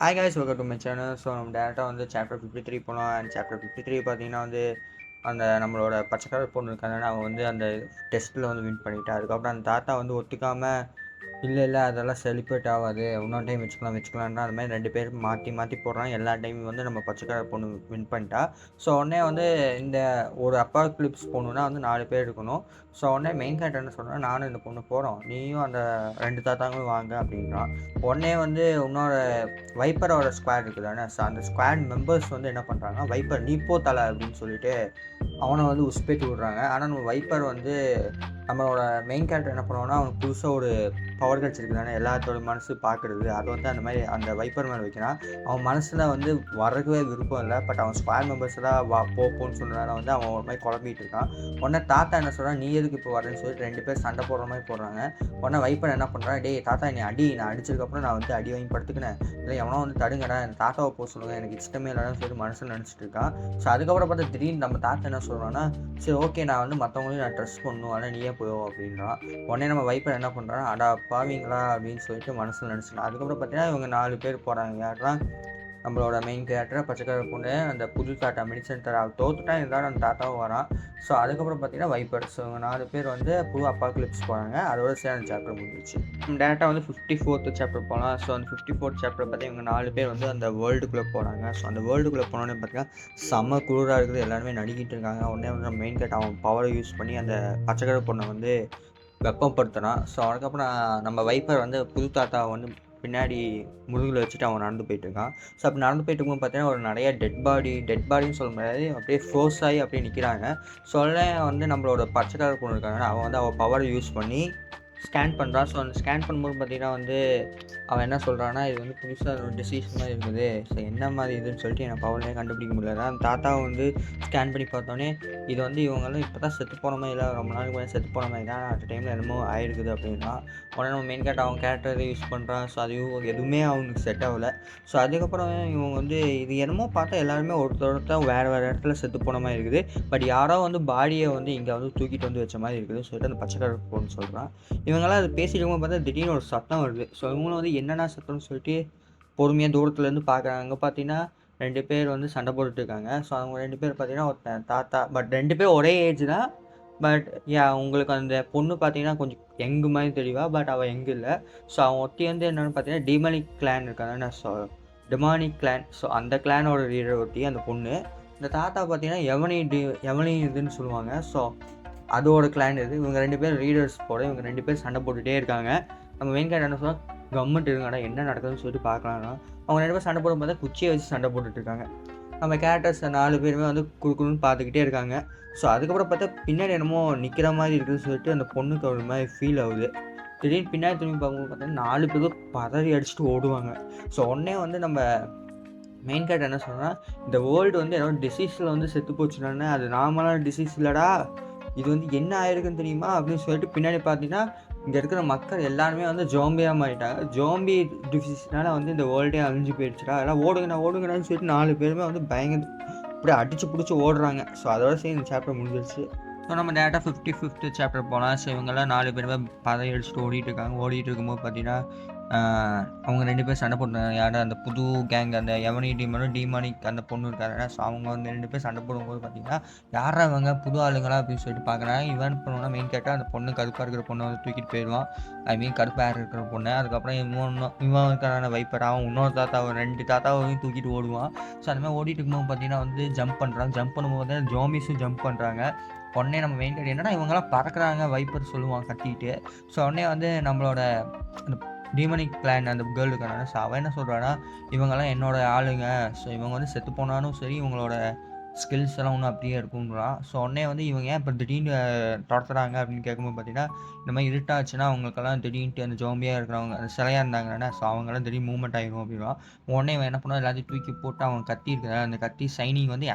Hi guys, welcome to my channel. So நம்ம டேரெக்டாக வந்து சாப்டர் 53 போனோம். அண்ட் சாப்டர் 53 பார்த்தீங்கன்னா வந்து அந்த நம்மளோட பச்சைக்கலர் பொண்ணு இருக்காங்க, அவன் வந்து அந்த டெஸ்ட்டில் வந்து வின் பண்ணிட்டா. அதுக்கப்புறம் அந்த தாத்தா வந்து ஒத்துக்காமல் இல்லை அதெல்லாம் செலிப்ரேட் ஆகாது, இன்னொரு டைம் வச்சுக்கலாம்னா அது மாதிரி 2 பேர் மாற்றி மாற்றி போடுறாங்க. எல்லா டைமும் வந்து நம்ம பச்சைக்கலர் பொண்ணு வின் பண்ணிட்டா. ஸோ உடனே வந்து இந்த ஒரு அப்பாக்லிப்ஸ் போகணுன்னா வந்து 4 பேர் இருக்கணும். ஸோ உடனே மெயின் கேரக்டர் என்ன சொல்கிறேன், நானும் இந்த பொண்ணு போகிறோம், நீயும் அந்த 2 தாத்தாங்களும் வாங்க அப்படின்றான். உடனே வந்து இன்னொரு வைப்பரோட ஸ்குவாட் இருக்குது தானே, ஸோ அந்த ஸ்குவாட் மெம்பர்ஸ் வந்து என்ன பண்ணுறாங்க, வைப்பர் நீ போ தலை அப்படின்னு சொல்லிட்டு அவனை வந்து உஸ்பேத்தி விடுறாங்க. ஆனால் நம்ம வைப்பர் வந்து நம்மளோட மெயின் கேரக்டர் என்ன பண்ணுவான்னா, அவனுக்கு புதுசாக ஒரு பவர் கிடச்சிருக்கு தானே, எல்லாத்தோட மனசு பார்க்குறது, அது வந்து அந்த மாதிரி அந்த வைப்பர் மேலே வைக்கிறான். அவன் மனசில் வந்து வரவே விருப்பம் இல்லை, பட் அவன் ஸ்குவாட் மெம்பர்ஸ் தான் போன்னு சொன்னதால வந்து அவன் ஒரு மாதிரி குழம்பிட்டு இருக்கான். உடனே தாத்தா என்ன சொல்கிறான், நீ எதுக்கு இப்போ வரேன்னு சொல்லிட்டு 2 பேர் சண்டை போடுற மாதிரி போடுறாங்க. உடனே வைப்பர் என்ன பண்ணுறான், டேய் தாத்தா நீ அடி, நான் அடிச்சதுக்கப்புறம் நான் வந்து அடி வாங்கி படுத்துக்கினேன், இல்லை எவனோ வந்து தடுங்கடா, என் தாத்தாவை போக சொல்லுங்கள், எனக்கு இஷ்டமே இல்லைன்னு சொல்லி மனசில் நினச்சிட்டு இருக்கான். ஸோ அதுக்கப்புறம் பார்த்தா திடீர்னு நம்ம தாத்தா என்ன சொல்கிறான்னா, சரி ஓகே நான் வந்து மற்றவங்களையும் நான் ட்ரெஸ் பண்ணணும், ஆனால் நீயே போய் அப்படின்றான். உடனே நம்ம வைப்பர் என்ன பண்ணுறான், அடா பாவீங்களா அப்படின்னு சொல்லிட்டு மனசில் நினச்சிக்கலாம். அதுக்கப்புறம் பார்த்தீங்கன்னா இவங்க 4 பேர் போகிறாங்க. யாருன்னா நம்மளோட மெயின் கேரக்டர் பச்சைக்கலர் பொண்ணு, அந்த புது தாத்தா மெடிசன் தர தோத்துட்டான், இருந்தாலும் அந்த தாத்தாவும் வரான். ஸோ அதுக்கப்புறம் பார்த்தீங்கன்னா வைப்பர்ஸ் இவங்க 4 பேர் வந்து புது அப்பாக்லிப்ஸ் போகிறாங்க. அதோட சேர்ந்து சாப்டர் முடிஞ்சிச்சு. டேரெக்டாக வந்து 54th சாப்டர் போகலாம். ஸோ அந்த 54th சாப்டர் பார்த்தீங்கன்னா இவங்க 4 பேர் வந்து அந்த வேர்ல்டுக்குள்ளே போகிறாங்க. ஸோ அந்த வேர்ல்டுக்குள்ளே போனோன்னே பார்த்தீங்கன்னா செம்ம குளிராக இருக்குது, எல்லாருமே நடுங்கிட்டு இருக்காங்க. உடனே வந்து நம்ம மெயின் கேரக்டர் அவன் பவரை யூஸ் பண்ணி அந்த பச்சைக்கலர் பொண்ணை வந்து வெப்பப்படுத்துனான். ஸோ அதுக்கப்புறம் நம்ம வைப்பர் வந்து புது தாத்தாவை வந்து பின்னாடி முதுகில் வச்சுட்டு அவன் நடந்து போயிட்டுருக்கான். ஸோ அப்படி நடந்து போயிட்டு இருக்கும்போது பார்த்தீங்கன்னா ஒரு நிறைய டெட் பாடின்னு சொல்ல முடியாது, அப்படியே ஃப்ரோஸ் ஆகி அப்படியே நிற்கிறாங்க. சொல்ல வந்து நம்மளோட பச்சை கலர் பொண்ணு இருக்காங்க, அவன் வந்து அவள் பவரை யூஸ் பண்ணி ஸ்கேன் பண்ணுறான். ஸோ அந்த ஸ்கேன் பண்ணும்போது பார்த்தீங்கன்னா வந்து அவன் என்ன சொல்கிறான்னா, இது வந்து புதுசாக ஒரு டிசீஸ் மாதிரி இருக்குது, ஸோ என்ன மாதிரி இதுன்னு சொல்லிட்டு எனக்கு பவர்லேயே கண்டுபிடிக்க முடியல. அந்த தாத்தாவை வந்து ஸ்கேன் பண்ணி பார்த்தோன்னே இது வந்து இவங்கெல்லாம் இப்போ தான் செத்து போன மாதிரி இல்லை, ரொம்ப நாளுக்கு முன்னாடி செத்து போன மாதிரி தான், அட் டைமில் என்னமோ ஆகிருக்குது அப்படின்னா. உடனே நம்ம மெயின் கேரக்டர் அவன் கேரக்டரை யூஸ் பண்ணுறான். ஸோ அது எதுவுமே அவனுக்கு செட் ஆகலை. ஸோ அதுக்கப்புறம் இவங்க வந்து இது என்னமோ பார்த்தா எல்லாருமே ஒருத்தர் வேறு இடத்துல செத்து போன மாதிரி இருக்குது, பட் யாரோ வந்து பாடியை வந்து இங்கே வந்து தூக்கிட்டு வந்து வச்ச மாதிரி இருக்குது சொல்லிட்டு அந்த பச்சை கலர் பொண்ணு சொல்கிறான். இவங்கெல்லாம் அது பேசிட்டு இருக்கும்போது பார்த்தா திடீர்னு ஒரு சத்தம் வருது. ஸோ இவங்களும் வந்து என்னென்ன சத்தம்னு சொல்லிட்டு பொறுமையாக தூரத்துலேருந்து பார்க்குறாங்க. அங்கே பார்த்தீங்கன்னா 2 பேர் வந்து சண்டை போட்டுட்டு இருக்காங்க. ஸோ அவங்க 2 பேர் பார்த்தீங்கன்னா ஒருத்தன் தாத்தா, பட் 2 பேரும் ஒரே ஏஜ் தான். பட் உங்களுக்கு அந்த பொண்ணு பார்த்தீங்கன்னா கொஞ்சம் யங்கு மாதிரி தெரியவா, பட் அவள் யங் இல்லை. ஸோ அவன் ஒருத்தி வந்து என்னென்னு பார்த்தீங்கன்னா டிமானிக் கிளான் இருக்காங்க, ஸோ டிமானிக் கிளான், ஸோ அந்த கிளானோட லீடர் ஒருத்தி அந்த பொண்ணு. இந்த தாத்தா பார்த்தீங்கன்னா எவனி இதுன்னு சொல்லுவாங்க. ஸோ அதோட கிளான் இது. இவங்க 2 பேர் ரீடர்ஸ் போல, இவங்க 2 பேர் சண்டை போட்டுகிட்டே இருக்காங்க. நம்ம மெயின் கேரக்டர் என்ன சொல்லுவாங்க, கவர்மெண்ட் இருங்கடா என்ன நடக்குதுன்னு சொல்லிட்டு பார்க்கலாம்னா, அவங்க 2 பேர் சண்டை போடும் பார்த்தா குச்சியை வச்சு சண்டை போட்டுட்டு இருக்காங்க. நம்ம கேரக்டர்ஸ் 4 பேருமே வந்து குறுக்குன்னு பார்த்துக்கிட்டே இருக்காங்க. ஸோ அதுக்கப்புறம் பார்த்தா பின்னாடி என்னமோ நிற்கிற மாதிரி இருக்குதுன்னு சொல்லிட்டு அந்த பொண்ணுக்கு ஒரு மாதிரி ஃபீல் ஆகுது. திடீர்னு பின்னாடி திரும்பி பார்க்கும்போது பார்த்தீங்கன்னா 4 பேரும் பதறி அடிச்சுட்டு ஓடுவாங்க. ஸோ உடனே வந்து நம்ம மெயின் கேரக்டர் என்ன சொல்கிறேன்னா, இந்த வேர்ல்டு வந்து ஏதோ டிசீஸில் வந்து செத்து போச்சுனானே, அது நார்மலான டிசீஸ் இல்லைடா, இது வந்து என்ன ஆயிருக்குன்னு தெரியுமா அப்படின்னு சொல்லிட்டு பின்னாடி பார்த்தீங்கன்னா இங்கே இருக்கிற மக்கள் எல்லாருமே வந்து ஜோம்பியாக மாறிட்டாங்க. ஜோம்பி டிசீஸ்னால வந்து இந்த வேர்ல்டே அழிஞ்சு போயிடுச்சுடா, எல்லாம் ஓடுங்கடான்னு சொல்லிட்டு 4 பேருமே வந்து பயங்கர அப்படியே அடிச்சு பிடிச்சி ஓடுறாங்க. ஸோ அதோட சேர்ந்து இந்த சாப்டர் முடிஞ்சிருச்சு. ஸோ நம்ம டேரெக்டாக 55th சாப்டர் போகலாம். ஸோ இவங்கெல்லாம் 4 பேருமே பதவி அடிச்சுட்டு ஓடிட்டு இருக்காங்க. ஓடிட்டு இருக்கும்போது பார்த்தீங்கன்னா அவங்க 2 பேரும் சண்டை போட்டாங்க. யாரும் அந்த புது கேங், அந்த எவனி டிமானிக் அந்த பொண்ணு இருக்காங்க. ஸோ அவங்க வந்து 2 பேர் சண்டை போடும்போது பார்த்தீங்கன்னா யாரா அவங்க புது ஆளுங்களா அப்படின்னு சொல்லிட்டு பார்க்குறாங்க. இவன் பண்ணுவோன்னா மெயின் கேட்டால் அந்த பொண்ணு கருப்பாக இருக்கிற பொண்ணை வந்து தூக்கிட்டு போயிடுவான். ஐ மீன் கருப்பாக இருக்கிற பொண்ணு. அதுக்கப்புறம் இவன் இருக்கிறான வைப்பர், அவன் இன்னொரு தாத்தாவை 2 தாத்தாவையும் தூக்கிட்டு ஓடுவான். ஸோ அந்த மாதிரி ஓடிட்டு இருக்கும்போது பார்த்தீங்கன்னா வந்து ஜம்ப் பண்ணுறாங்க. ஜம்ப் பண்ணும்போது ஜோம்பிஸும் ஜம்ப் பண்ணுறாங்க. உடனே நம்ம மெயின் கேட் என்னன்னா இவங்கெல்லாம் பறக்கிறாங்க, வைப்பர் சொல்லுவான் கட்டிட்டு. ஸோ உடனே வந்து நம்மளோட அந்த டீமனிக் கிளான் அந்த கேர்ள் இருக்காங்க. ஸோ அவன் என்ன சொல்கிறான்னா, இவங்கெல்லாம் என்னோட ஆளுங்க, ஸோ இவங்க வந்து செத்து போனாலும் சரி இவங்களோட ஸ்கில்ஸ் எல்லாம் ஒன்றும் அப்படியே இருக்குங்கிறான். ஸோ உடனே வந்து இவங்க ஏன் இப்போ திடீர்னு துரத்துறாங்க அப்படின்னு கேட்கும்போது பார்த்தீங்கன்னா, இந்த மாதிரி இருட்டாச்சுன்னா அவங்களுக்கெல்லாம் திடீர்னு அந்த ஜோம்பியாக இருக்கிறவங்க அந்த சிலையாக இருந்தாங்கன்னா, ஸோ அவங்கெல்லாம் திடீர்னு மூவ்மெண்ட் ஆகிடும் அப்படின்னா. உடனே இவன் என்ன பண்ணுவான், எல்லாத்தையும் தூக்கி போட்டு அவங்க கத்தி இருக்கிற அந்த கத்தி சைனிங் வந்து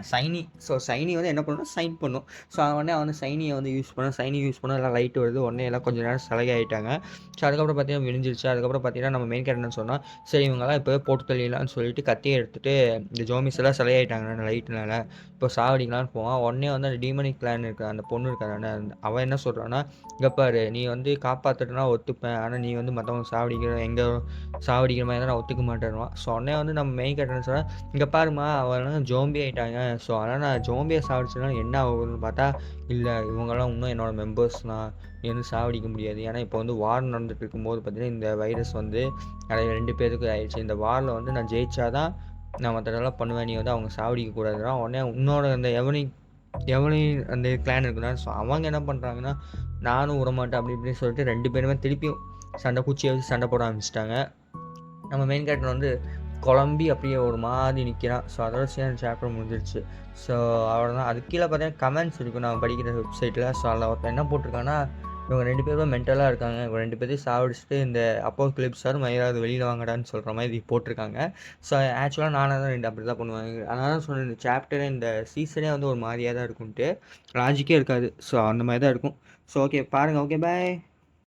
சைனி வந்து என்ன பண்ணணும், சைன் பண்ணும். ஸோ உடனே அவன் சைனியை வந்து யூஸ் பண்ண எல்லாம் லைட் வருது. உடனே எல்லாம் கொஞ்சம் நேரம் சிலையாகிட்டாங்க. ஸோ அதுக்கப்புறம் பார்த்தீங்கன்னா விழிஞ்சிருச்சு. அதுக்கப்புறம் பார்த்தீங்கன்னா நம்ம மெயின் கேரக்டர்னு சொன்னால், சரி இவங்கெல்லாம் இப்போ போட்டு தள்ளிடலாம்னு சொல்லிட்டு கத்தியை எடுத்துகிட்டு இந்த ஜோம்பிஸ் எல்லாம் சிலையாகிட்டாங்க லைட்னால. இப்போ சாவடிக்கலான்னு போவான். உடனே வந்து அந்த டீமனிக் கிளான் இருக்க அந்த பொண்ணு இருக்காதானே, அவன் என்ன சொல்கிறான்னா, இங்கே பாரு நீ வந்து காப்பாற்றுட்டுனா ஒத்துப்பேன், ஆனால் நீ வந்து மற்றவங்க சாவடிக்கிற மாதிரி தான் நான் ஒத்துக்க மாட்டேன்னுவான். ஸோ உடனே வந்து நம்ம மெயின் கேரக்டர் சொல்கிறேன், இங்கே பாருமா அவெல்லாம் ஜோம்பி ஆகிட்டாங்க, ஸோ அதனால் நான் ஜோம்பியை சாவடிச்சதுனால என்ன ஆகுதுன்னு பார்த்தா, இல்லை இவங்கெல்லாம் இன்னும் என்னோடய மெம்பர்ஸ் தான், நீ வந்து சாவடிக்க முடியாது. ஏன்னா இப்போ வந்து வார் நடந்துட்டு இருக்கும்போது பார்த்தீங்கன்னா இந்த வைரஸ் வந்து நிறைய 2 பேருக்கு ஆயிடுச்சு. இந்த வாரில் வந்து நான் ஜெயிச்சாதான் நான் மற்றதெல்லாம் பண்ணுவேன், நீ வந்து அவங்க சாவடிக்கக்கூடாதுன்னா உடனே இன்னொரு அந்த எவனையும் அந்த கிளான் இருக்குன்னா, ஸோ அவங்க என்ன பண்ணுறாங்கன்னா, நானும் விடமாட்டேன் அப்படி இப்படின்னு சொல்லிட்டு 2 பேருமே திருப்பியும் குச்சியை வச்சு சண்டை போட ஆரம்பிச்சிட்டாங்க. நம்ம மெயின் கேரக்டர் வந்து குழம்பி அப்படியே ஒரு மாதிரி நிற்கிறான். ஸோ அதோட சேர்ந்து சாப்டர் முடிஞ்சிருச்சு. ஸோ அவ்வளோதான். அதுக்கு கீழே பார்த்தீங்கன்னா கமெண்ட்ஸ் இருக்கும் நான் படிக்கிற வெப்சைட்டில். ஸோ அதில் ஒருத்தன் என்ன போட்டிருக்காங்கன்னா, இவங்க 2 பேரும் மென்டலாக இருக்காங்க, இவங்க 2 பேரையும் சாவடிச்சுட்டு இந்த அப்போகலிப்ஸாரும் மயிலாவது வெளியில் வாங்கடான்னு சொல்கிற மாதிரி போட்டிருக்காங்க. ஸோ ஆக்சுவலாக நானாக தான் அப்படி தான் பண்ணுவாங்க. அதனால தான் சொன்னேன், இந்த சாப்டரே இந்த சீசனே வந்து ஒரு மாதிரியாக தான் இருக்கும்ன்ட்டு, லாஜிக்கே இருக்காது. ஸோ அந்த மாதிரி தான் இருக்கும். ஸோ ஓகே பாருங்கள். Okay bye.